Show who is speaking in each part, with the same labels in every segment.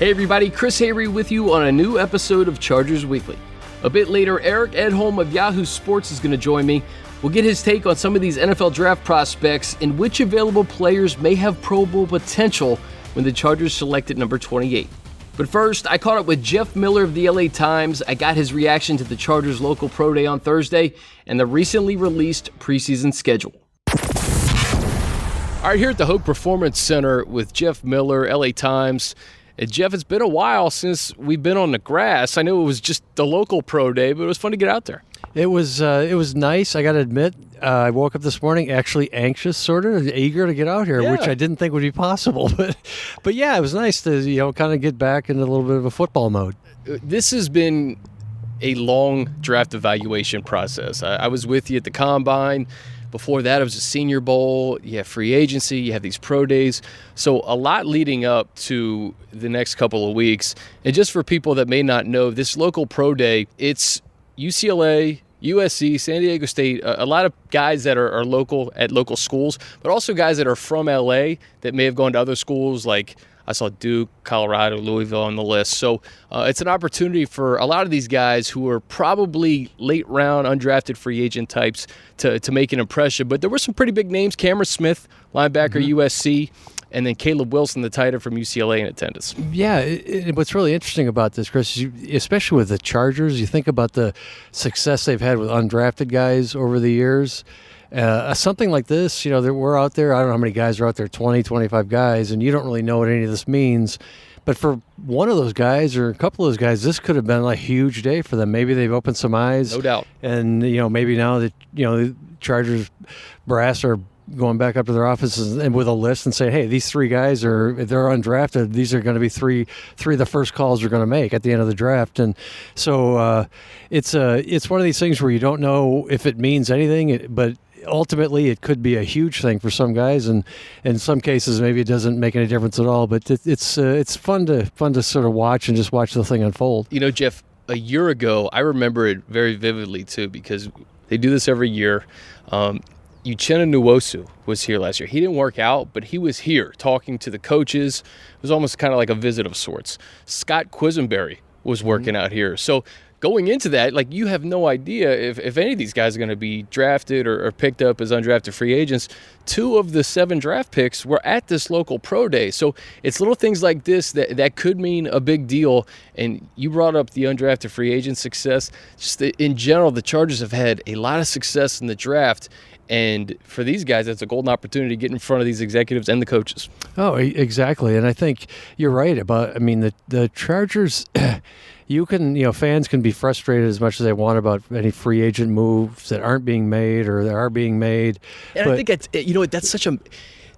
Speaker 1: Hey everybody, Chris Hayre with you on a new episode of Chargers Weekly. A bit later, Eric Edholm of Yahoo Sports is going to join me. We'll get his take on some of these NFL draft prospects and which available players may have Pro Bowl potential when the Chargers select at number 28. But first, I caught up with Jeff Miller of the LA Times. I got his reaction to the Chargers local pro day on Thursday and the recently released preseason schedule. All right, here at the Hope Performance Center with Jeff Miller, LA Times. And Jeff, it's been a while since we've been on the grass. I know it was just the local pro day, but it was fun to get out there.
Speaker 2: It was nice. I got to admit, I woke up this morning actually anxious, sort of eager to get out here, which I didn't think would be possible. But yeah, it was nice to kind of get back into a little bit of a football mode.
Speaker 1: This has been a long draft evaluation process. I was with you at the Combine. Before that, it was a Senior Bowl. You have free agency. You have these pro days. So a lot leading up to the next couple of weeks. And just for people that may not know, this local pro day, it's UCLA, USC, San Diego State, a lot of guys that are local at local schools, but also guys that are from LA that may have gone to other schools like I saw Duke, Colorado, Louisville on the list. So it's an opportunity for a lot of these guys who are probably late round undrafted free agent types to make an impression. But there were some pretty big names. Cameron Smith, linebacker, USC, and then Caleb Wilson, the tight end from UCLA in attendance.
Speaker 2: Yeah, what's really interesting about this, Chris, especially with the Chargers, you think about the success they've had with undrafted guys over the years. Something like this, that we're out there, I don't know how many guys are out there, 20, 25 guys, and you don't really know what any of this means. But for one of those guys or a couple of those guys, this could have been a huge day for them. Maybe they've opened some eyes.
Speaker 1: No doubt.
Speaker 2: And, maybe now that, the Chargers brass are going back up to their offices and with a list and say, hey, these three guys if they're undrafted, these are going to be three of the first calls they're going to make at the end of the draft. And so it's one of these things where you don't know if it means anything, but ultimately it could be a huge thing for some guys, and in some cases maybe it doesn't make any difference at all. But it's fun to sort of watch and just watch the thing unfold.
Speaker 1: Jeff, a year ago, I remember it very vividly too because they do this every year. Uchenna Nwosu was here last year. He didn't work out, but he was here talking to the coaches. It was almost kind of like a visit of sorts. Scott Quisenberry was working out here. So going into that, you have no idea if any of these guys are going to be drafted or picked up as undrafted free agents. 2 of the 7 draft picks were at this local pro day. So it's little things like this that could mean a big deal. And you brought up the undrafted free agent success. Just in general, the Chargers have had a lot of success in the draft. And for these guys, it's a golden opportunity to get in front of these executives and the coaches.
Speaker 2: Oh, exactly. And I think you're right about, the Chargers, fans can be frustrated as much as they want about any free agent moves that aren't being made or that are being made.
Speaker 1: And I think that's such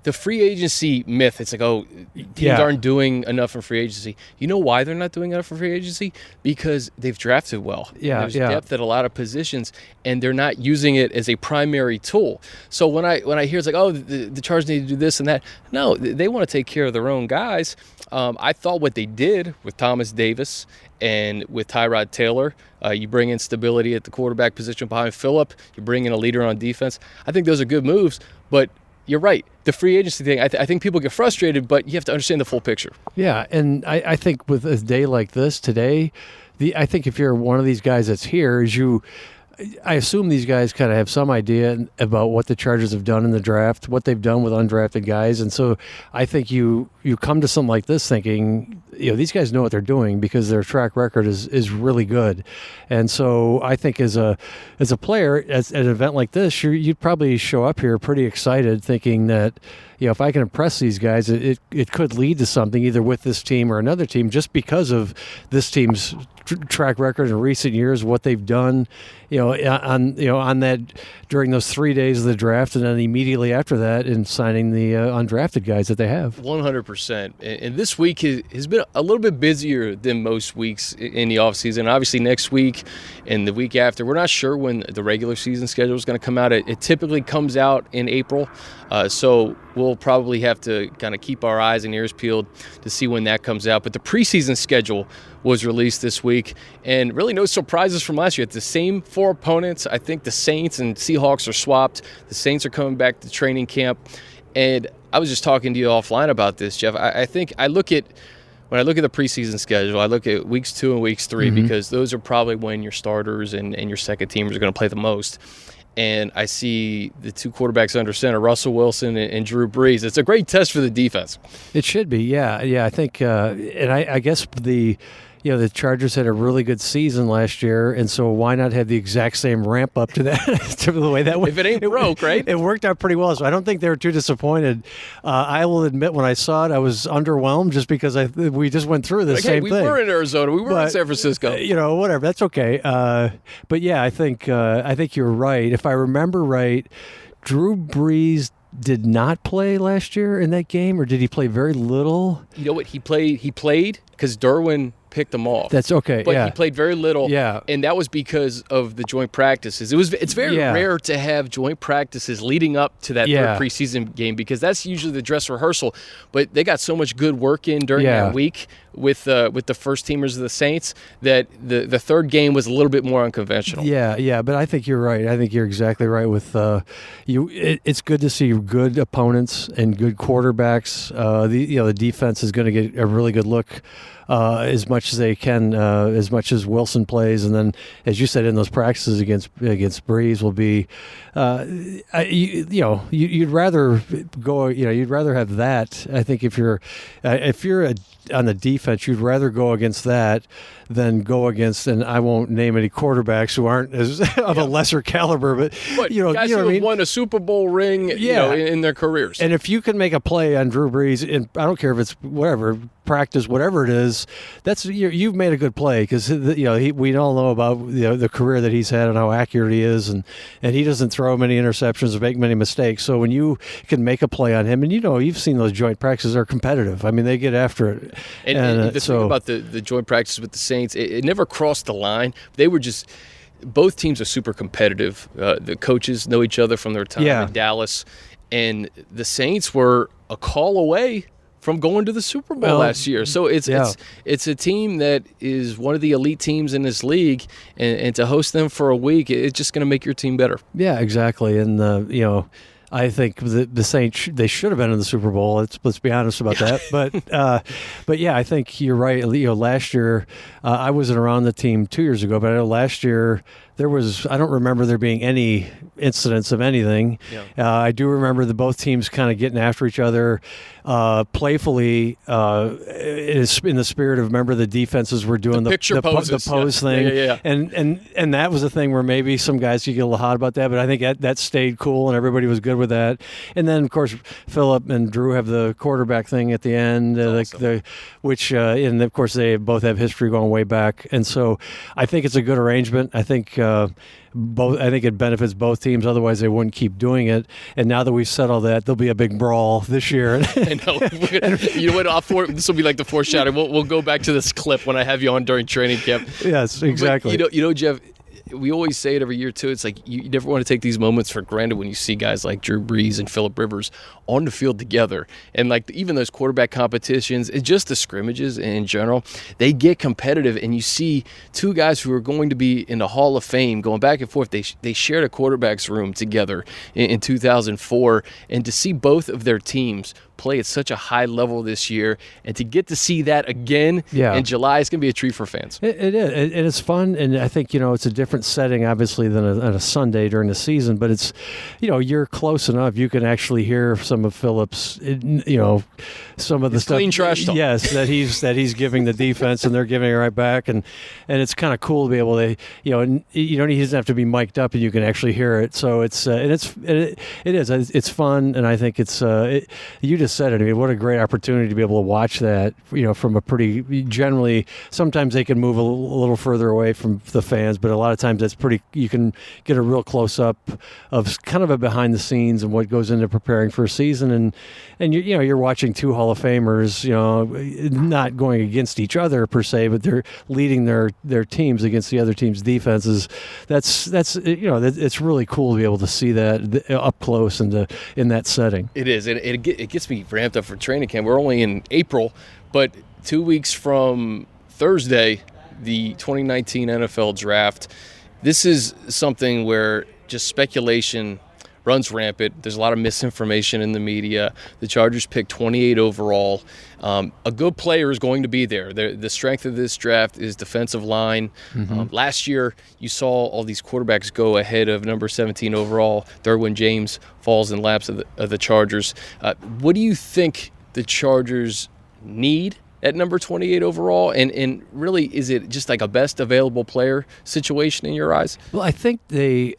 Speaker 1: the free agency myth. It's teams aren't doing enough in free agency. You know why they're not doing enough for free agency? Because they've drafted well. There's depth at a lot of positions, and they're not using it as a primary tool. So when I hear it's the Chargers need to do this and that, no, they want to take care of their own guys. I thought what they did with Thomas Davis and with Tyrod Taylor, you bring in stability at the quarterback position behind Phillip, you bring in a leader on defense. I think those are good moves, but you're right. The free agency thing, I think people get frustrated, but you have to understand the full picture.
Speaker 2: Yeah, and I think with a day like this today, I think if you're one of these guys that's here, I assume these guys kind of have some idea about what the Chargers have done in the draft, what they've done with undrafted guys. And so I think you come to something like this thinking, these guys know what they're doing because their track record is really good. And so I think as a player at an event like this, you'd probably show up here pretty excited thinking that, if I can impress these guys, it could lead to something either with this team or another team just because of this team's track record in recent years, what they've done, on that during those 3 days of the draft, and then immediately after that in signing the undrafted guys that they have.
Speaker 1: 100%. And this week has been a little bit busier than most weeks in the offseason. Obviously, next week and the week after, we're not sure when the regular season schedule is going to come out. It typically comes out in April, so we'll probably have to kind of keep our eyes and ears peeled to see when that comes out. But the preseason schedule was released this week, and really no surprises from last year. It's the same 4 opponents. I think the Saints and Seahawks are swapped. The Saints are coming back to training camp, and I was just talking to you offline about this, Jeff. I think I look at when I look at the preseason schedule, I look at weeks 2 and weeks 3 because those are probably when your starters and your second teamers are going to play the most. And I see the two quarterbacks under center, Russell Wilson and Drew Brees. It's a great test for the defense.
Speaker 2: It should be, yeah. I think, and I guess the Chargers had a really good season last year, and so why not have the exact same ramp up to that, to the way that went?
Speaker 1: If it ain't broke, right?
Speaker 2: It worked out pretty well, so I don't think they were too disappointed. I will admit, when I saw it, I was underwhelmed just because we just went through the same thing.
Speaker 1: We were in Arizona, we were in San Francisco.
Speaker 2: Whatever, that's okay. But yeah, I think you're right. If I remember right, Drew Brees did not play last year in that game, or did he play very little?
Speaker 1: You know what? He played because Derwin picked him off.
Speaker 2: That's okay.
Speaker 1: But he played very little.
Speaker 2: Yeah.
Speaker 1: And that was because of the joint practices. It's very rare to have joint practices leading up to that third preseason game because that's usually the dress rehearsal. But they got so much good work in during that week with the first teamers of the Saints that the third game was a little bit more unconventional.
Speaker 2: Yeah, but I think you're right. I think you're exactly right with you. It's good to see good opponents and good quarterbacks. The defense is going to get a really good look as much as they can, as much as Wilson plays, and then, as you said, in those practices against Brees will be, you'd rather go, you'd rather have that. I think if you're on the defense, you'd rather go against that than go against, and I won't name any quarterbacks who aren't as of a lesser caliber, but
Speaker 1: guys who have won a Super Bowl ring, in their careers.
Speaker 2: And if you can make a play on Drew Brees, and I don't care if it's whatever practice, whatever it is, that's you've made a good play because we all know about the career that he's had and how accurate he is, and he doesn't throw many interceptions or make many mistakes. So when you can make a play on him, and you've seen those joint practices are competitive. I mean, they get after it.
Speaker 1: And the thing about the joint practices with the Saints, it never crossed the line. They were just both teams are super competitive. The coaches know each other from their time in Dallas, and the Saints were a call away from going to the Super Bowl last year. So it's a team that is one of the elite teams in this league, and to host them for a week, it's just going to make your team better.
Speaker 2: Yeah, exactly. And I think the Saints, they should have been in the Super Bowl. Let's be honest about that. But yeah, I think you're right. Last year, I wasn't around the team 2 years ago, but I know last year I don't remember there being any incidents of anything. Yeah. I do remember both teams kind of getting after each other playfully in the spirit of, remember, the defenses were doing the pose thing.
Speaker 1: Yeah.
Speaker 2: And that was a thing where maybe some guys could get a little hot about that, but I think that stayed cool and everybody was good with that. And then, of course, Phillip and Drew have the quarterback thing at the end, and of course they both have history going way back. And so I think it's a good arrangement. I think it benefits both teams. Otherwise, they wouldn't keep doing it. And now that we've settled that, there'll be a big brawl this year.
Speaker 1: I know. You know what? This will be like the foreshadowing. We'll go back to this clip when I have you on during training camp.
Speaker 2: Yes, exactly.
Speaker 1: But, Jeff, we always say it every year too. It's like you never want to take these moments for granted when you see guys like Drew Brees and Phillip Rivers on the field together. And like even those quarterback competitions, it's just the scrimmages in general, they get competitive. And you see two guys who are going to be in the Hall of Fame going back and forth. They shared a quarterback's room together in 2004. And to see both of their teams play at such a high level this year, and to get to see that again in July, it's going to be a treat for fans.
Speaker 2: It is, and it's fun, and I think it's a different setting, obviously, than on a Sunday during the season. But it's, you're close enough; you can actually hear some of Phillip's, some of the stuff.
Speaker 1: Clean trash talk.
Speaker 2: Yes, that he's giving the defense, and they're giving it right back, and it's kind of cool to be able to, he doesn't have to be mic'd up, and you can actually hear it. So it's it's fun, and I think it's you just said it. I mean, what a great opportunity to be able to watch that, from a pretty, generally, sometimes they can move a little further away from the fans, but a lot of times you can get a real close-up of kind of a behind the scenes and what goes into preparing for a season, and you're watching two Hall of Famers, not going against each other per se, but they're leading their teams against the other team's defenses. It's really cool to be able to see that up close and in that setting.
Speaker 1: It is, and it gets me ramped up for training camp. We're only in April, but 2 weeks from Thursday, the 2019 NFL Draft. This is something where just speculation runs rampant. There's a lot of misinformation in the media. The Chargers picked 28 overall. A good player is going to be there. The strength of this draft is defensive line. Last year, you saw all these quarterbacks go ahead of number 17 overall. Derwin James falls in laps of the Chargers. What do you think the Chargers need at number 28 overall? And really, is it just like a best available player situation in your eyes?
Speaker 2: Well, I think they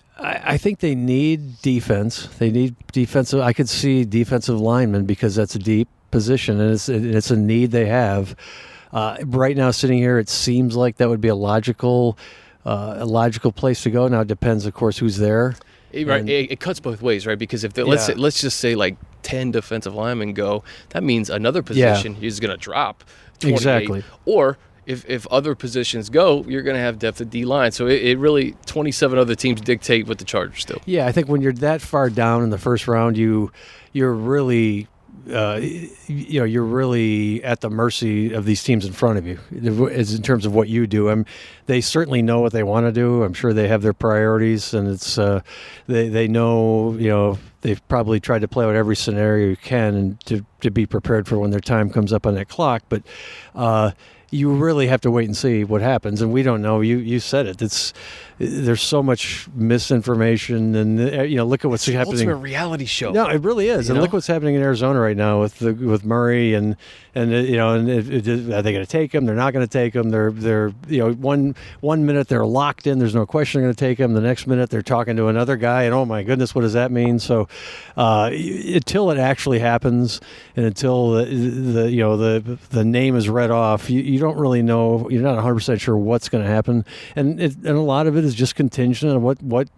Speaker 2: need defense. They need defensive. I could see defensive linemen because that's a deep position, and it's a need they have. Right now, sitting here, it seems like that would be a logical place to go. Now, it depends, of course, who's there.
Speaker 1: Right, it cuts both ways, right? Because if let's just say like 10 defensive linemen go, that means another position is going to drop 28.
Speaker 2: Exactly.
Speaker 1: Or if other positions go, you're going to have depth at D-line. So it really, 27 other teams dictate what the Chargers do. Yeah,
Speaker 2: I think when you're that far down in the first round, you're really you're really at the mercy of these teams in front of you in terms of what you do. They certainly know what they want to do. I'm sure they have their priorities, and it's they know, they've probably tried to play out every scenario you can and to be prepared for when their time comes up on that clock. But you really have to wait and see what happens, and we don't know. You said it. There's so much misinformation, and look at what's happening.
Speaker 1: Ultimate reality show.
Speaker 2: No, it really is. And look what's happening in Arizona right now with Murray and are they going to take him? They're not going to take him. They're one minute they're locked in. There's no question they're going to take him. The next minute they're talking to another guy, and oh my goodness, what does that mean? So until it actually happens, and until the name is read off, you don't really know. You're not 100% sure what's going to happen, and a lot of it is just contingent on what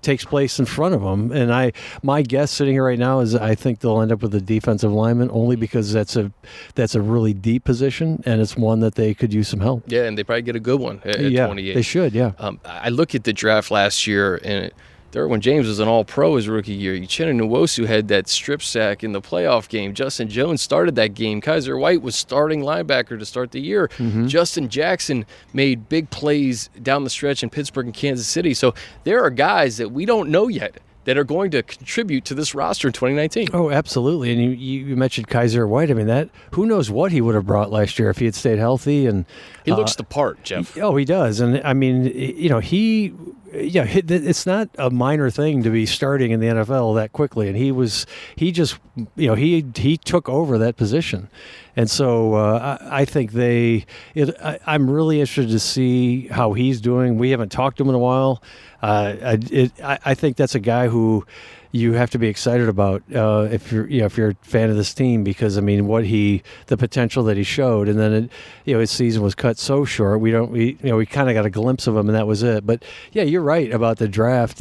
Speaker 2: takes place in front of them. And my guess sitting here right now is I think they'll end up with a defensive lineman, only because that's a really deep position, and it's one that they could use some help.
Speaker 1: Yeah, and they probably get a good one at 28.
Speaker 2: They should. Yeah.
Speaker 1: I look at the draft last year, and Derwin James was an all-pro his rookie year. Uchenna Nwosu had that strip sack in the playoff game. Justin Jones started that game. Kaiser White was starting linebacker to start the year. Justin Jackson made big plays down the stretch in Pittsburgh and Kansas City. So there are guys that we don't know yet that are going to contribute to this roster in 2019.
Speaker 2: Oh, absolutely. And you mentioned Kaiser White. I mean, who knows what he would have brought last year if he had stayed healthy. And
Speaker 1: he looks the part, Jeff.
Speaker 2: He does. And I mean, it's not a minor thing to be starting in the NFL that quickly. And he took over that position. And so I think I'm really interested to see how he's doing. We haven't talked to him in a while. I think that's a guy who you have to be excited about if you're a fan of this team, because I mean the potential that he showed, and then his season was cut so short. We kind of got a glimpse of him, and that was it. But yeah, you're right about the draft.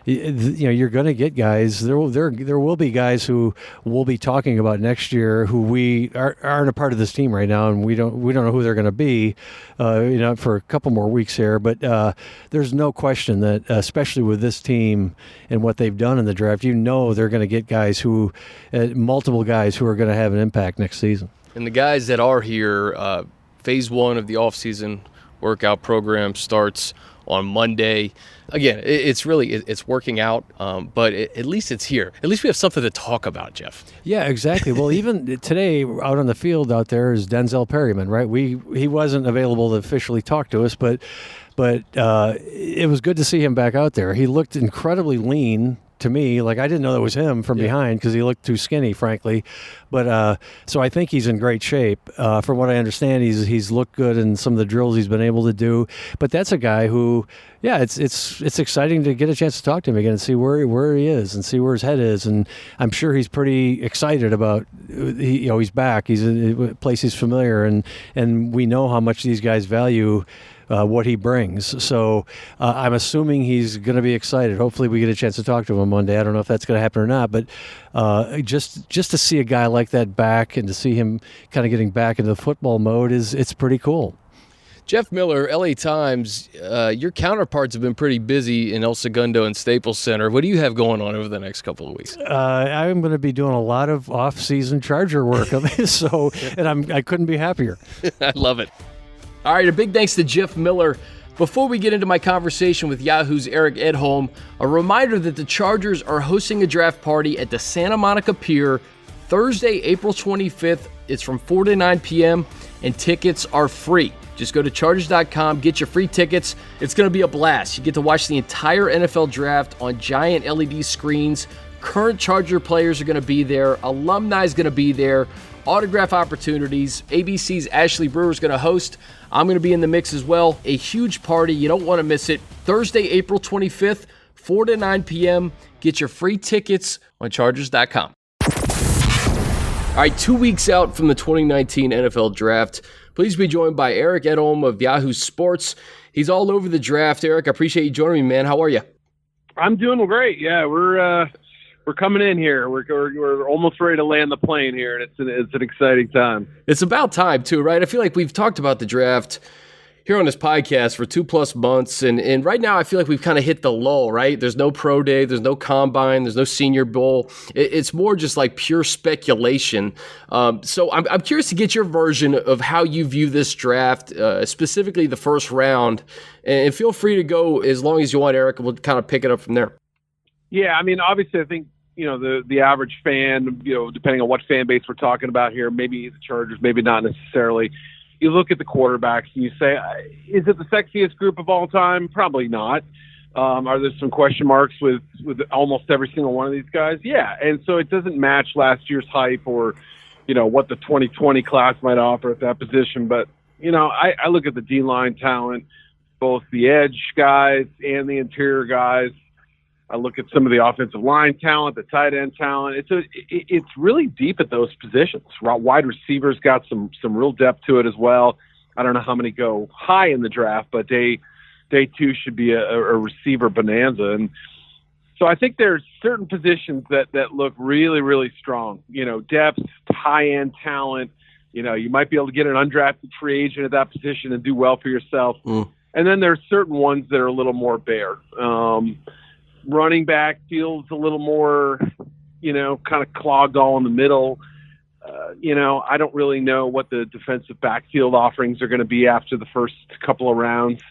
Speaker 2: You're going to get guys. There will be guys who we'll be talking about next year who we aren't a part of this team right now, and we don't know who they're going to be, for a couple more weeks here. But there's no question that, especially with this team and what they've done in the draft, they're going to get guys multiple guys who are going to have an impact next season.
Speaker 1: And the guys that are here, phase 1 of the offseason workout program starts on Monday. Again, it's working out, but at least it's here. At least we have something to talk about, Jeff.
Speaker 2: Yeah, exactly. Well, even today out on the field out there is Denzel Perryman, right? He wasn't available to officially talk to us, but it was good to see him back out there. He looked incredibly lean to me. Like, I didn't know that was him from behind because he looked too skinny, frankly. But so I think he's in great shape. From what I understand, he's looked good in some of the drills he's been able to do. But that's a guy who, it's exciting to get a chance to talk to him again and see where he is and see where his head is. And I'm sure he's pretty excited about he's back. He's in a place he's familiar, and we know how much these guys value what he brings. So I'm assuming he's going to be excited. Hopefully we get a chance to talk to him Monday. I don't know if that's going to happen or not, but just to see a guy like that back and to see him kind of getting back into the football mode it's pretty cool.
Speaker 1: Jeff Miller, LA Times, your counterparts have been pretty busy in El Segundo and Staples Center. What do you have going on over the next couple of weeks?
Speaker 2: I'm going to be doing a lot of off-season Charger work, and I couldn't be happier.
Speaker 1: I love it. All right, a big thanks to Jeff Miller Before we get into my conversation with Yahoo's Eric Edholm, a reminder that the Chargers are hosting a draft party at the Santa Monica Pier Thursday, April 25th. It's from 4 to 9 p.m. and tickets are free. Just go to Chargers.com, get your free tickets. It's going to be a blast. You get to watch the entire NFL draft on giant LED screens. Current Charger players are going to be there. Alumni is going to be there. Autograph opportunities. ABC's Ashley Brewer is going to host. I'm going to be in the mix as well. A huge party. You don't want to miss it. Thursday, April 25th, 4 to 9 p.m. Get your free tickets on Chargers.com. All right, 2 weeks out from the 2019 NFL Draft. Please be joined by Eric Edholm of Yahoo Sports. He's all over the draft. Eric, I appreciate you joining me, man. How are you?
Speaker 3: I'm doing great. Yeah, we're coming in here. We're almost ready to land the plane here, and it's an exciting time.
Speaker 1: It's about time, too, right? I feel like we've talked about the draft here on this podcast for 2+ months, and right now I feel like we've kind of hit the lull, right? There's no pro day, there's no combine, there's no senior bowl. It's more just like pure speculation. So I'm curious to get your version of how you view this draft, specifically the first round, and feel free to go as long as you want, Eric, and we'll kind of pick it up from there.
Speaker 3: Yeah, I mean, obviously I think, the average fan, depending on what fan base we're talking about here, maybe the Chargers, maybe not necessarily. You look at the quarterbacks and you say, is it the sexiest group of all time? Probably not. Are there some question marks with almost every single one of these guys? Yeah. And so it doesn't match last year's hype or, what the 2020 class might offer at that position. But, I look at the D-line talent, both the edge guys and the interior guys. I look at some of the offensive line talent, the tight end talent. It's really deep at those positions. Wide receivers got some real depth to it as well. I don't know how many go high in the draft, but day two should be a receiver bonanza. And so I think there's certain positions that look really, really strong. Depth, high end talent. You might be able to get an undrafted free agent at that position and do well for yourself. And then there's certain ones that are a little more bare. Running back feels a little more, kind of clogged all in the middle. I don't really know what the defensive backfield offerings are going to be after the first couple of rounds.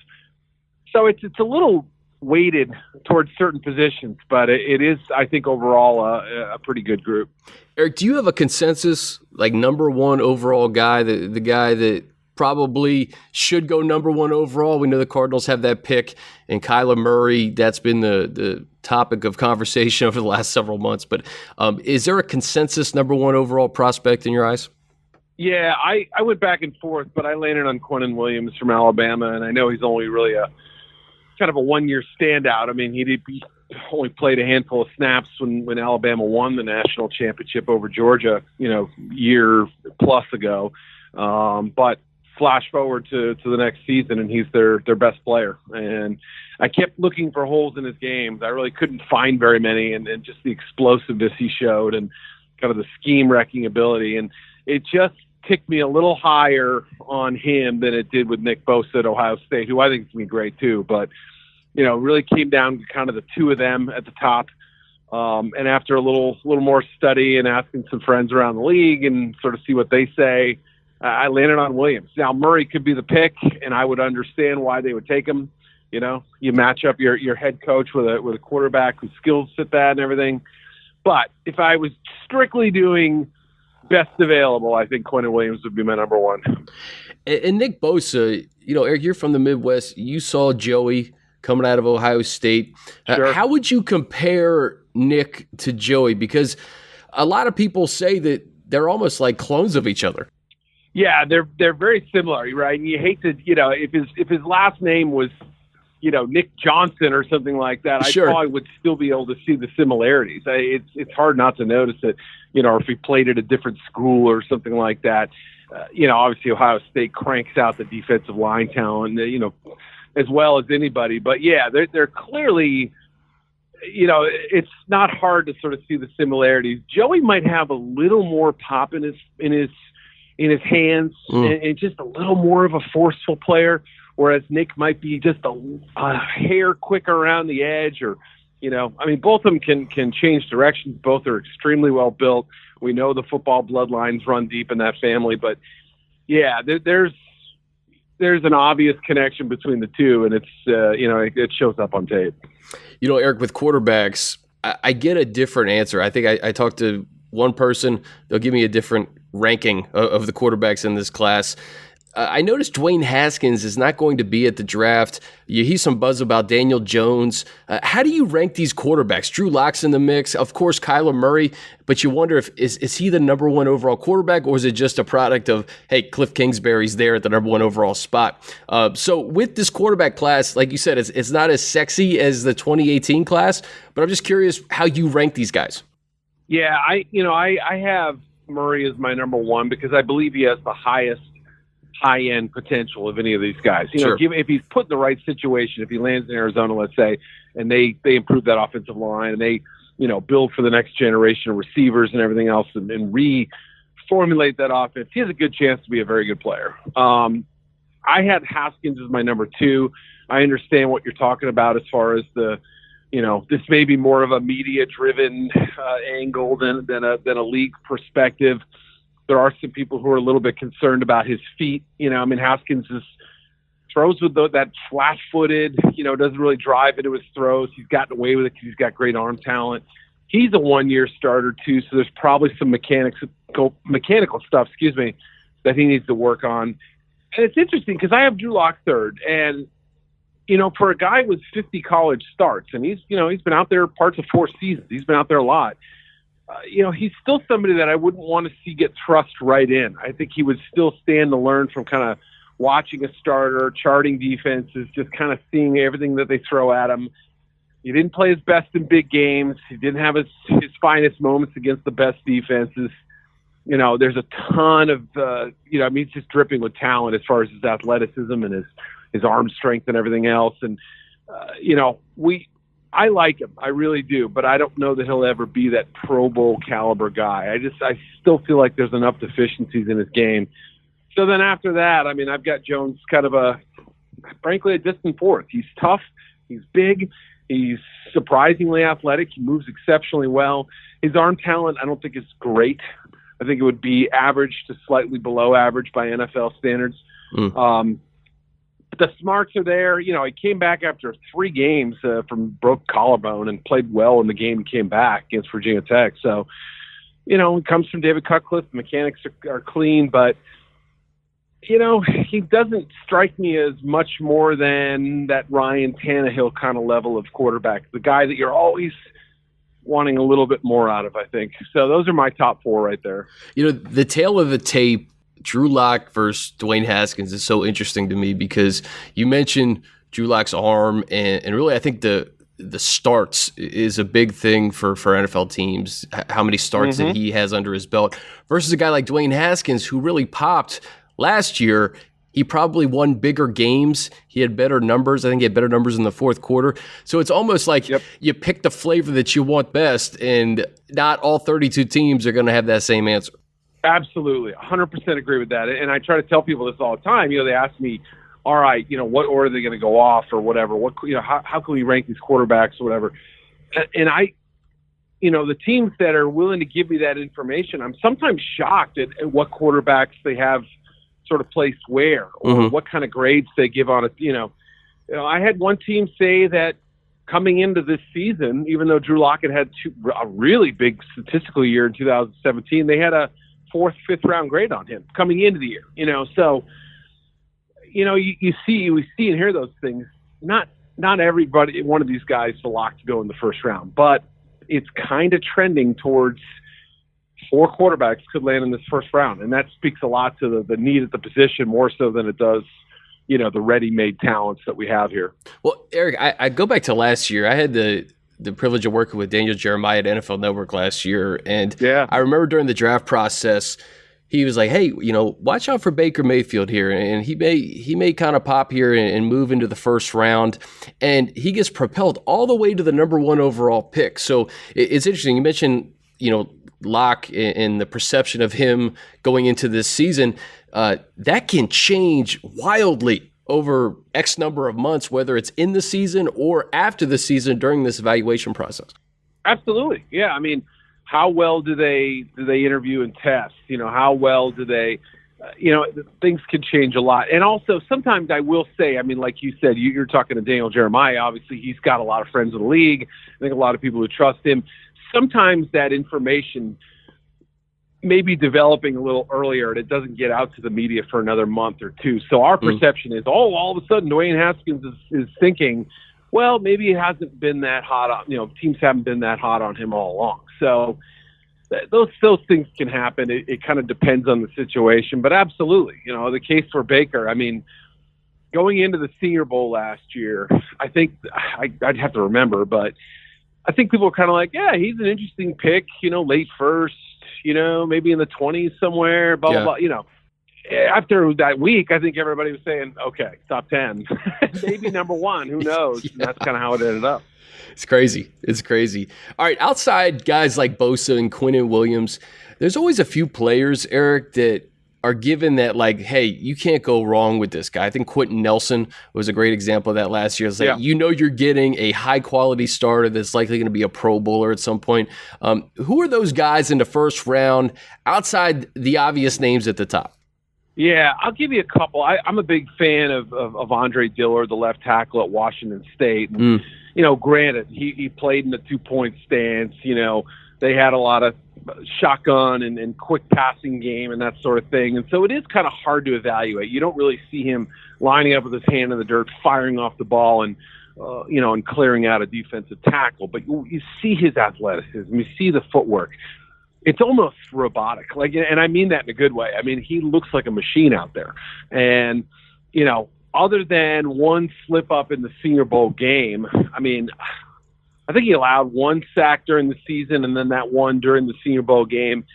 Speaker 3: So it's a little weighted towards certain positions, but it is, I think, overall a pretty good group.
Speaker 1: Eric, do you have a consensus, like number one overall guy, the guy that probably should go number one overall? We know the Cardinals have that pick, and Kyler Murray, that's been the topic of conversation over the last several months. But is there a consensus number one overall prospect in your eyes?
Speaker 3: Yeah, I went back and forth, but I landed on Quinnen Williams from Alabama, and I know he's only really a kind of a one-year standout. I mean, he only played a handful of snaps when Alabama won the national championship over Georgia, year plus ago. But flash forward to the next season, and he's their best player. And I kept looking for holes in his game. I really couldn't find very many, and just the explosiveness he showed and kind of the scheme-wrecking ability. And it just ticked me a little higher on him than it did with Nick Bosa at Ohio State, who I think is going to be great too. But, really came down to kind of the two of them at the top. And after a little more study and asking some friends around the league and sort of see what they say, I landed on Williams. Now, Murray could be the pick, and I would understand why they would take him. You match up your head coach with a quarterback whose skills fit that and everything. But if I was strictly doing best available, I think Quinnen Williams would be my number one.
Speaker 1: And Nick Bosa, Eric, you're from the Midwest. You saw Joey coming out of Ohio State.
Speaker 3: Sure.
Speaker 1: How would you compare Nick to Joey? Because a lot of people say that they're almost like clones of each other.
Speaker 3: Yeah, they're very similar, right? And you hate to, if his last name was, Nick Johnson or something like that,
Speaker 1: Sure.
Speaker 3: I probably would still be able to see the similarities. It's hard not to notice it, or if he played at a different school or something like that. Obviously Ohio State cranks out the defensive line talent, as well as anybody. But yeah, they're clearly, it's not hard to sort of see the similarities. Joey might have a little more pop in his hands and just a little more of a forceful player, whereas Nick might be just a hair quicker around the edge, or both of them can change directions. Both are extremely well built. We know the football bloodlines run deep in that family, but yeah, there's there's an obvious connection between the two, and it's it shows up on tape.
Speaker 1: Eric, with quarterbacks, I get a different answer. I think I talked to one person, they'll give me a different ranking of the quarterbacks in this class. I noticed Dwayne Haskins is not going to be at the draft. You hear some buzz about Daniel Jones. How do you rank these quarterbacks? Drew Lock's in the mix. Of course, Kyler Murray. But you wonder if is he the number one overall quarterback, or is it just a product of, hey, Cliff Kingsbury's there at the number one overall spot? So with this quarterback class, like you said, it's not as sexy as the 2018 class. But I'm just curious how you rank these guys.
Speaker 3: Yeah, I have Murray as my number one because I believe he has the highest high-end potential of any of these guys.
Speaker 1: Sure.
Speaker 3: If he's put in the right situation, if he lands in Arizona, let's say, and they improve that offensive line and they, build for the next generation of receivers and everything else and reformulate that offense, he has a good chance to be a very good player. I had Haskins as my number two. I understand what you're talking about as far as this may be more of a media-driven angle than a league perspective. There are some people who are a little bit concerned about his feet. Haskins throws with that flat-footed, doesn't really drive into his throws. He's gotten away with it because he's got great arm talent. He's a one-year starter, too, so there's probably some mechanical stuff, that he needs to work on. And it's interesting because I have Drew Lock third, and, for a guy with 50 college starts, and he's been out there parts of 4 seasons. He's been out there a lot. He's still somebody that I wouldn't want to see get thrust right in. I think he would still stand to learn from kind of watching a starter, charting defenses, just kind of seeing everything that they throw at him. He didn't play his best in big games. He didn't have his finest moments against the best defenses. There's a ton of, he's just dripping with talent as far as his athleticism and his arm strength and everything else. And, I like him. I really do. But I don't know that he'll ever be that Pro Bowl caliber guy. I still feel like there's enough deficiencies in his game. So then after that, I've got Jones kind of frankly, a distant fourth. He's tough. He's big. He's surprisingly athletic. He moves exceptionally well. His arm talent, I don't think is great. I think it would be average to slightly below average by NFL standards. The smarts are there. He came back after 3 games from broke collarbone and played well in the game and came back against Virginia Tech. So, it comes from David Cutcliffe. The mechanics are clean, but, he doesn't strike me as much more than that Ryan Tannehill kind of level of quarterback, the guy that you're always wanting a little bit more out of, I think. So those are my top 4 right there.
Speaker 1: The tail of the tape, Drew Lock versus Dwayne Haskins is so interesting to me because you mentioned Drew Lock's arm, and really I think the starts is a big thing for NFL teams, how many starts that he has under his belt versus a guy like Dwayne Haskins who really popped last year. He probably won bigger games. He had better numbers. I think he had better numbers in the fourth quarter. So it's almost like you pick the flavor that you want best, and not all 32 teams are going to have that same answer.
Speaker 3: Absolutely. 100% agree with that. And I try to tell people this all the time. They ask me, all right, what order are they going to go off or whatever? How can we rank these quarterbacks or whatever? And the teams that are willing to give me that information, I'm sometimes shocked at what quarterbacks they have sort of placed where or what kind of grades they give on it. I had one team say that coming into this season, even though Drew Lock had a really big statistical year in 2017, they had a 4th, 5th round grade on him coming into the year, so, we see and hear those things. Not everybody, one of these guys is locked to go in the first round, but it's kind of trending towards 4 quarterbacks could land in this first round. And that speaks a lot to the need at the position more so than it does, the ready-made talents that we have here.
Speaker 1: Well, Eric, I go back to last year. I had the privilege of working with Daniel Jeremiah at NFL Network last year. And I remember during the draft process, he was like, hey, watch out for Baker Mayfield here. And he may kind of pop here and move into the first round. And he gets propelled all the way to the number 1 overall pick. So it's interesting. You mentioned, Lock and the perception of him going into this season. That can change wildly over X number of months, whether it's in the season or after the season during this evaluation process.
Speaker 3: Absolutely. Yeah. How well do they interview and test? How well do they things can change a lot. And also, sometimes I will say, I mean, like you said, you're talking to Daniel Jeremiah. Obviously, he's got a lot of friends in the league. I think a lot of people who trust him. Sometimes that information may be developing a little earlier, and it doesn't get out to the media for another month or two. So our perception is, all of a sudden, Dwayne Haskins is thinking, well, maybe it hasn't been that hot on, teams haven't been that hot on him all along. So those things can happen. It kind of depends on the situation, but absolutely, the case for Baker, I mean, going into the Senior Bowl last year, I think I'd have to remember, but I think people were kind of like, yeah, he's an interesting pick, late first, maybe in the 20s somewhere, blah, blah, blah, After that week, I think everybody was saying, okay, top 10, maybe number 1, who knows? And that's kind of how it ended up.
Speaker 1: It's crazy. It's crazy. All right, outside guys like Bosa and Quinnen Williams, there's always a few players, Eric, that are given that, like, hey, you can't go wrong with this guy. I think Quentin Nelson was a great example of that last year. It's like, you're getting a high-quality starter that's likely going to be a Pro Bowler at some point. Who are those guys in the first round outside the obvious names at the top?
Speaker 3: Yeah, I'll give you a couple. I'm a big fan of Andre Dillard, the left tackle at Washington State. And, granted, he played in the 2-point stance. They had a lot of shotgun and quick passing game and that sort of thing. And so it is kind of hard to evaluate. You don't really see him lining up with his hand in the dirt, firing off the ball and clearing out a defensive tackle. But you see his athleticism. You see the footwork. It's almost robotic. And I mean that in a good way. I mean, he looks like a machine out there. And, other than one slip up in the Senior Bowl game, I mean, I think he allowed 1 sack during the season and then that one during the Senior Bowl game.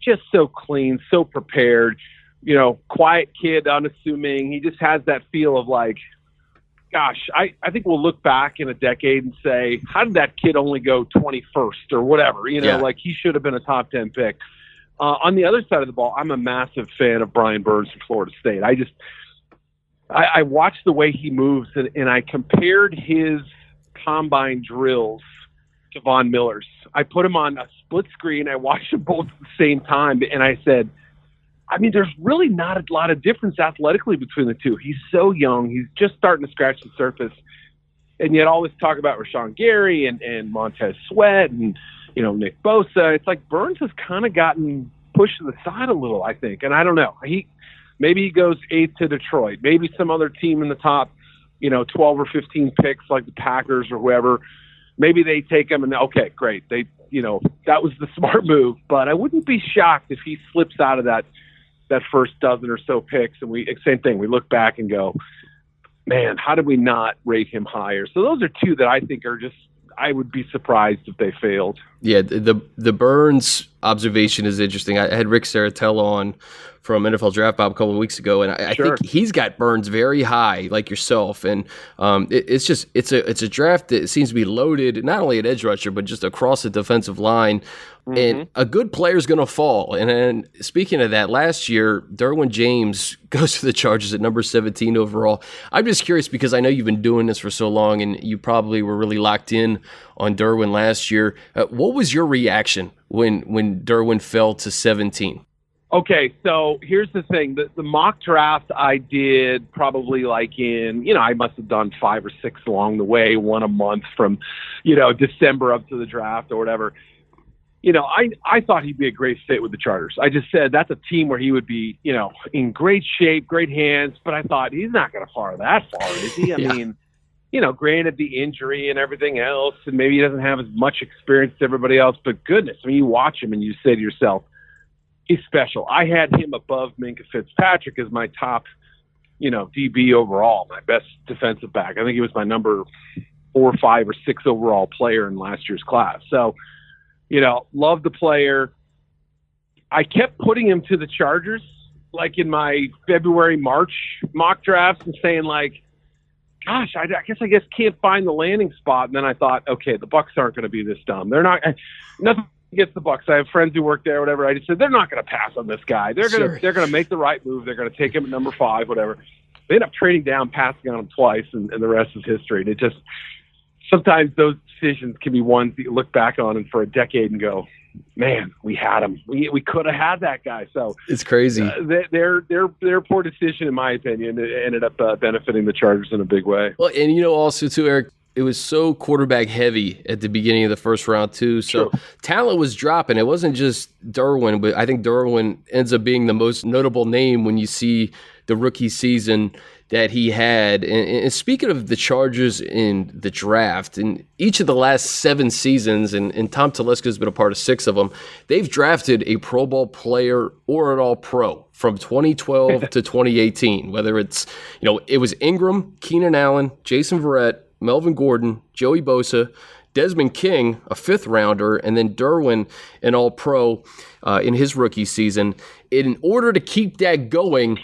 Speaker 3: Just so clean, so prepared, quiet kid, unassuming. He just has that feel of like, gosh, I think we'll look back in a decade and say, how did that kid only go 21st or whatever? Like he should have been a top 10 pick. On the other side of the ball, I'm a massive fan of Brian Burns from Florida State. I watched the way he moves and I compared his combine drills to Von Miller's. I put him on a split screen. I watched them both at the same time. And I said, I mean, there's really not a lot of difference athletically between the two. He's so young. He's just starting to scratch the surface. And yet all this talk about Rashawn Gary and Montez Sweat and, Nick Bosa, it's like Burns has kind of gotten pushed to the side a little, I think. And I don't know. Maybe he goes 8th to Detroit. Maybe some other team in the top, 12 or 15 picks like the Packers or whoever. Maybe they take him and, okay, great. They, that was the smart move. But I wouldn't be shocked if he slips out of that first dozen or so picks. And same thing. We look back and go, man, how did we not rate him higher? So those are two that I think are just, I would be surprised if they failed.
Speaker 1: Yeah, the Burns observation is interesting. I had Rick Saratella on from NFL Draft Bob a couple of weeks ago, and I think he's got Burns very high, like yourself. And it's a draft that seems to be loaded not only at edge rusher but just across the defensive line. Mm-hmm. And a good player is going to fall. And then speaking of that, last year Derwin James goes to the Chargers at number 17 overall. I'm just curious because I know you've been doing this for so long, and you probably were really locked in on Derwin last year. What was your reaction when Derwin fell to 17?
Speaker 3: Okay, so here's the thing. The mock draft I did probably like in, I must have done 5 or 6 along the way, one a month from, December up to the draft or whatever. I thought he'd be a great fit with the Chargers. I just said that's a team where he would be, in great shape, great hands, but I thought he's not going to fall that far, is he? I mean, granted the injury and everything else, and maybe he doesn't have as much experience as everybody else, but goodness, I mean, you watch him and you say to yourself, he's special. I had him above Minkah Fitzpatrick as my top, DB overall, my best defensive back. I think he was my number 4, 5, or 6 overall player in last year's class. So, love the player. I kept putting him to the Chargers, like in my February, March mock drafts and saying like, gosh, I guess can't find the landing spot. And then I thought, okay, the Bucs aren't going to be this dumb. They're not nothing against the Bucs. I have friends who work there, whatever. I just said, they're not going to pass on this guy. They're going to make the right move. They're going to take him at number 5, whatever. They end up trading down, passing on him twice, and the rest is history. And sometimes those decisions can be ones that you look back on and for a decade and go, man, we had him. We could have had that guy. So
Speaker 1: it's crazy.
Speaker 3: Their poor decision, in my opinion, ended up benefiting the Chargers in a big way.
Speaker 1: Well, and also too, Eric, it was so quarterback heavy at the beginning of the first round too. So
Speaker 3: True.
Speaker 1: Talent was dropping. It wasn't just Derwin, but I think Derwin ends up being the most notable name when you see the rookie season that he had. And speaking of the Chargers in the draft, in each of the last 7 seasons, and Tom Telesco's been a part of 6 of them, they've drafted a Pro Bowl player or an All-Pro from 2012 to 2018, whether it's, it was Ingram, Keenan Allen, Jason Verrett, Melvin Gordon, Joey Bosa, Desmond King, a 5th rounder, and then Derwin, an All-Pro in his rookie season. In order to keep that going,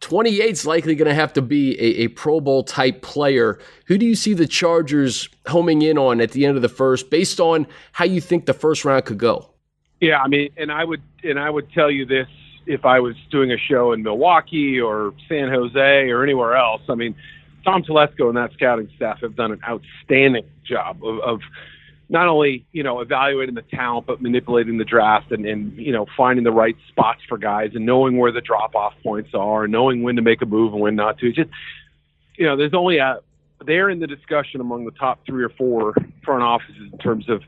Speaker 1: 28's likely going to have to be a Pro Bowl type player. Who do you see the Chargers homing in on at the end of the first, based on how you think the first round could go?
Speaker 3: Yeah, I mean, and I would tell you this if I was doing a show in Milwaukee or San Jose or anywhere else. I mean, Tom Telesco and that scouting staff have done an outstanding job of not only, evaluating the talent, but manipulating the draft and finding the right spots for guys and knowing where the drop-off points are and knowing when to make a move and when not to. Just, there's only they're in the discussion among the top 3 or 4 front offices in terms of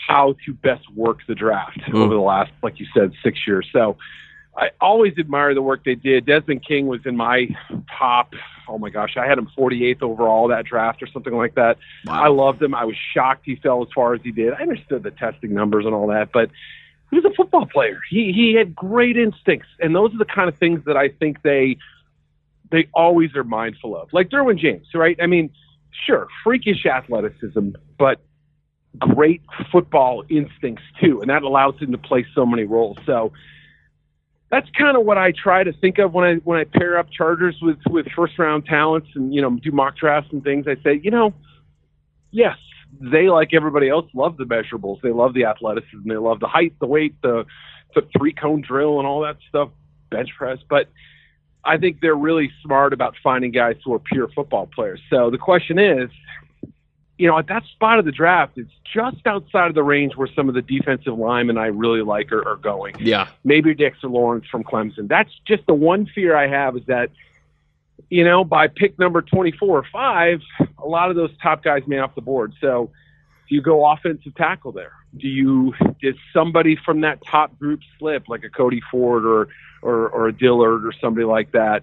Speaker 3: how to best work the draft over the last, like you said, 6 years. So I always admire the work they did. Desmond King was in my top, oh my gosh, I had him 48th overall that draft or something like that. Wow. I loved him. I was shocked he fell as far as he did. I understood the testing numbers and all that, but he was a football player. He had great instincts, and those are the kind of things that I think they always are mindful of. Like Derwin James, right? I mean, sure, freakish athleticism, but great football instincts too, and that allows him to play so many roles. So that's kind of what I try to think of when I pair up Chargers with first round talents and do mock drafts and things. I say, yes, they, like everybody else, love the measurables. They love the athleticism. They love the height, the weight, the 3-cone drill, and all that stuff, bench press. But I think they're really smart about finding guys who are pure football players. So the question is, at that spot of the draft, it's just outside of the range where some of the defensive linemen I really like are going.
Speaker 1: Yeah.
Speaker 3: Maybe Dexter Lawrence from Clemson. That's just the one fear I have, is that, by pick number 24 or 5, a lot of those top guys may off the board. So do you go offensive tackle there? Does somebody from that top group slip, like a Cody Ford or a Dillard or somebody like that?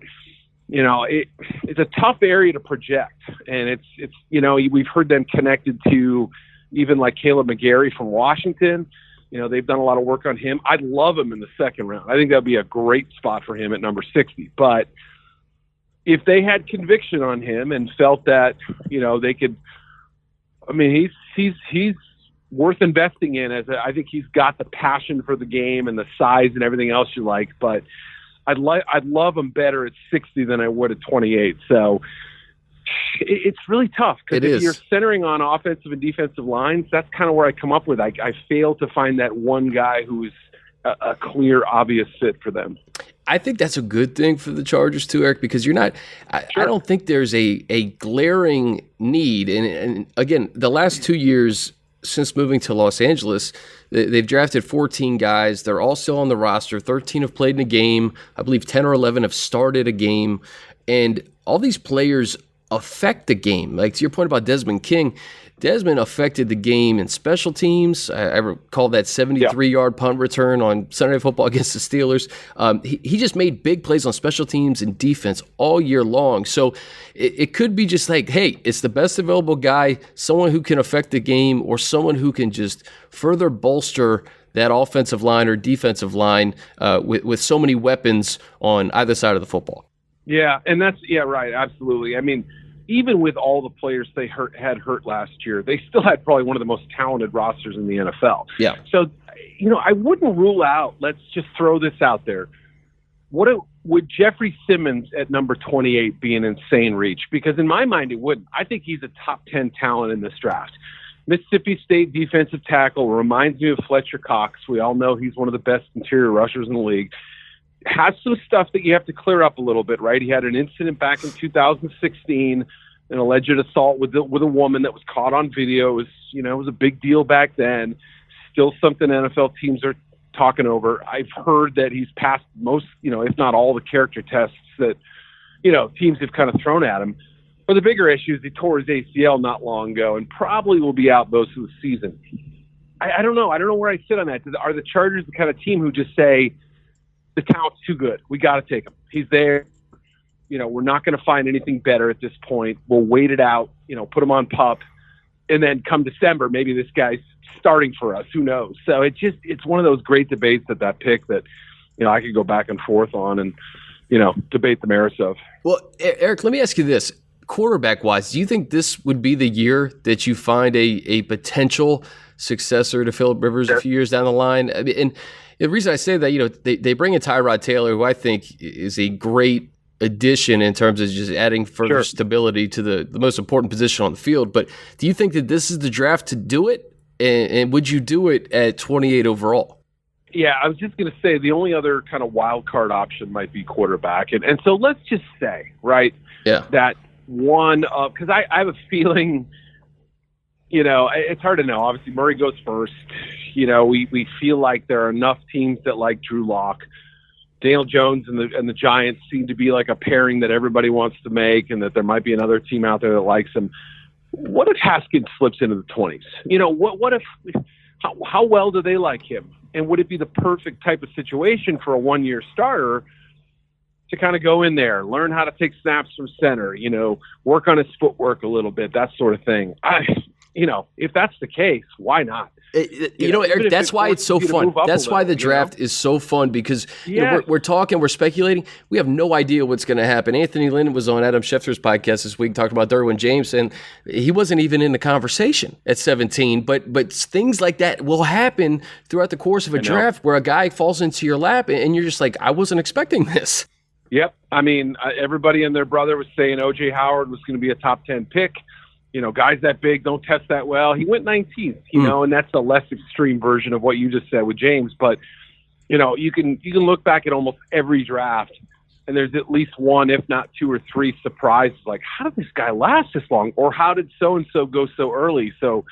Speaker 3: It's a tough area to project, and it's we've heard them connected to even like Caleb McGarry from Washington. They've done a lot of work on him. I'd love him in the second round. I think that'd be a great spot for him at number 60. But if they had conviction on him and felt that they could, I mean, he's worth investing in. I think he's got the passion for the game and the size and everything else you like, but I'd love him better at 60 than I would at 28. So it's really tough, because if you're centering on offensive and defensive lines, that's kind of where I come up with. I fail to find that one guy who's a clear, obvious fit for them.
Speaker 1: I think that's a good thing for the Chargers too, Eric, because I don't think there's a glaring need. And again, the last 2 years since moving to Los Angeles, they've drafted 14 guys. They're all still on the roster. 13 have played in a game. I believe 10 or 11 have started a game. And all these players affect the game. Like to your point about Desmond King, Desmond affected the game in special teams. I recall that 73-yard punt return on Sunday Night Football against the Steelers. He just made big plays on special teams and defense all year long. So it could be just like, hey, it's the best available guy, someone who can affect the game, or someone who can just further bolster that offensive line or defensive line with so many weapons on either side of the football.
Speaker 3: Yeah, and right, absolutely. I mean, even with all the players they had hurt last year, they still had probably one of the most talented rosters in the NFL.
Speaker 1: Yeah.
Speaker 3: So, I wouldn't rule out, let's just throw this out there, would Jeffrey Simmons at number 28 be an insane reach? Because in my mind, it wouldn't. I think he's a top 10 talent in this draft. Mississippi State defensive tackle, reminds me of Fletcher Cox. We all know he's one of the best interior rushers in the league. Has some stuff that you have to clear up a little bit, right? He had an incident back in 2016, an alleged assault with a woman that was caught on video. It was a big deal back then. still something NFL teams are talking over. I've heard that he's passed most, if not all the character tests that, teams have kind of thrown at him. But the bigger issue is he tore his ACL not long ago and probably will be out most of the season. I don't know. I don't know where I sit on that. Are the Chargers the kind of team who just say, the talent's too good, we got to take him, he's there, we're not going to find anything better at this point, we'll wait it out, put him on PUP, and then come December, maybe this guy's starting for us, who knows? So it's one of those great debates that pick that, I could go back and forth on and, debate the merits of.
Speaker 1: Well, Eric, let me ask you this. Quarterback-wise, do you think this would be the year that you find a potential successor to Phillip Rivers a few years down the line? I mean, and the reason I say that, they bring in Tyrod Taylor, who I think is a great addition in terms of just adding further stability to the most important position on the field. But do you think that this is the draft to do it? And would you do it at 28 overall?
Speaker 3: Yeah, I was just going to say the only other kind of wild card option might be quarterback. And so let's just say, right, that one of – because I have a feeling – it's hard to know. Obviously, Murray goes first. We feel like there are enough teams that like Drew Lock. Daniel Jones and the Giants seem to be like a pairing that everybody wants to make, and that there might be another team out there that likes him. What if Haskins slips into the 20s? What if how well do they like him? And would it be the perfect type of situation for a one-year starter to kind of go in there, learn how to take snaps from center, work on his footwork a little bit, that sort of thing? If that's the case, why not?
Speaker 1: Eric, that's why it's so fun. That's why the draft is so fun, because we're talking, we're speculating. We have no idea what's going to happen. Anthony Lynn was on Adam Schefter's podcast this week, talking about Derwin James, and he wasn't even in the conversation at 17. But things like that will happen throughout the course of a draft where a guy falls into your lap and you're just like, I wasn't expecting this.
Speaker 3: Yep. I mean, everybody and their brother was saying O.J. Howard was going to be a top 10 pick. Guys that big don't test that well. He went 19th, and that's a less extreme version of what you just said with James. But, you can look back at almost every draft, and there's at least one, if not two or three surprises. Like, how did this guy last this long? Or how did so-and-so go so early? So,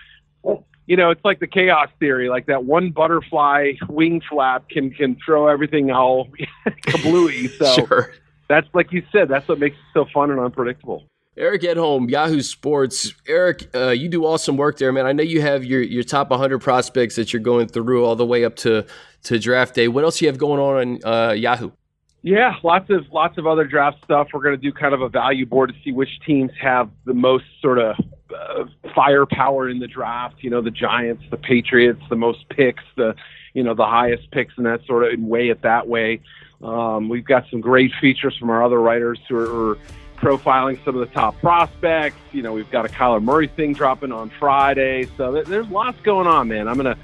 Speaker 3: it's like the chaos theory. Like that one butterfly wing flap can throw everything all kablooey. So that's, like you said, that's what makes it so fun and unpredictable.
Speaker 1: Eric Edholm, Yahoo Sports. Eric, you do awesome work there, man. I know you have your top 100 prospects that you're going through all the way up to draft day. What else do you have going on Yahoo?
Speaker 3: Yeah, lots of other draft stuff. We're going to do kind of a value board to see which teams have the most sort of firepower in the draft. The Giants, the Patriots, the most picks, the highest picks, and that sort of, and weigh it that way. We've got some great features from our other writers who are profiling some of the top prospects. We've got a Kyler Murray thing dropping on Friday. So there's lots going on, man. I'm going to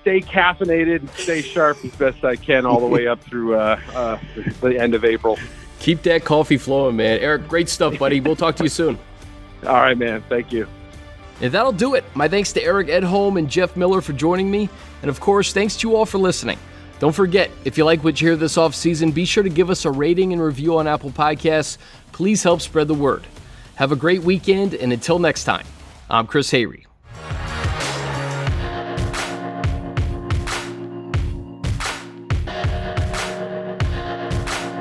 Speaker 3: stay caffeinated and stay sharp as best I can all the way up through the end of April.
Speaker 1: Keep that coffee flowing, man. Eric, great stuff, buddy. We'll talk to you soon.
Speaker 3: All right, man. Thank you.
Speaker 1: And that'll do it. My thanks to Eric Edholm and Jeff Miller for joining me. And of course, thanks to you all for listening. Don't forget, if you like what you hear this offseason, be sure to give us a rating and review on Apple Podcasts. Please help spread the word. Have a great weekend, and until next time, I'm Chris Hayre.